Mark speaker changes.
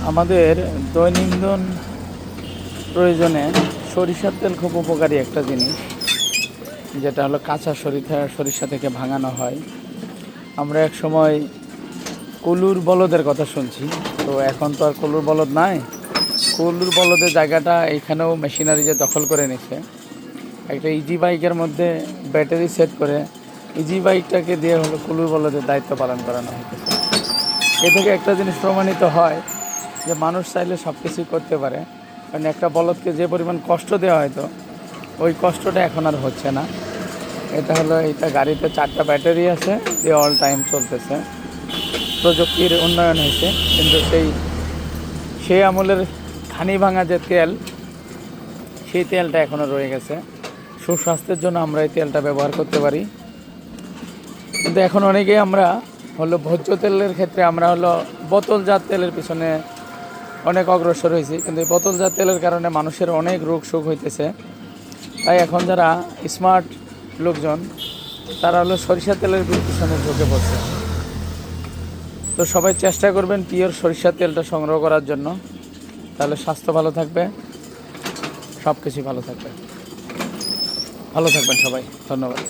Speaker 1: আমাদের দৈনন্দিন প্রয়োজনে সরিষার তেল খুব উপকারী একটা জিনিস, যেটা হলো কাঁচা সরিষা থেকে ভাঙানো হয়। আমরা এক সময় কলুর বলদের কথা শুনছি, তো এখন তো আর কলুর বলদ নাই। কলুর বলদের জায়গাটা এখানেও মেশিনারি যে দখল করে নিচ্ছে। একটা ইজি বাইকের মধ্যে ব্যাটারি সেট করে ইজি বাইকটাকে দিয়ে হলো কলুর বলদের দায়িত্ব পালন করানো হইতেছে। এ থেকে একটা জিনিস প্রমাণিত হয় যে মানুষ চাইলে সব কিছুই করতে পারে, কারণ একটা বলদকে যে পরিমাণ কষ্ট দেওয়া হয়তো ওই কষ্টটা এখন আর হচ্ছে না। এটা গাড়িতে 4টা ব্যাটারি আছে, যে অল টাইম চলতেছে। প্রযুক্তির উন্নয়ন হয়েছে, কিন্তু সেই আমলের ঘানি ভাঙা যে তেল, সেই তেলটা এখনও রয়ে গেছে। সুস্বাস্থ্যের জন্য আমরা এই তেলটা ব্যবহার করতে পারি, কিন্তু এখন অনেকেই আমরা হলো ভোজ্য তেলের ক্ষেত্রে আমরা হলো বোতলজাত তেলের পিছনে অনেক অগ্রসর হয়েছি, কিন্তু এই বোতলজাত তেলের কারণে মানুষের অনেক রোগ শোক হইতেছে। তাই এখন যারা স্মার্ট লোকজন তারা হলো সরিষা তেলের পিছনে ঝুঁকে পড়ছে। তো সবাই চেষ্টা করবেন পিওর সরিষার তেলটা সংগ্রহ করার জন্য, তাহলে স্বাস্থ্য ভালো থাকবে, সব কিছুই ভালো থাকবে। ভালো থাকবেন সবাই, ধন্যবাদ।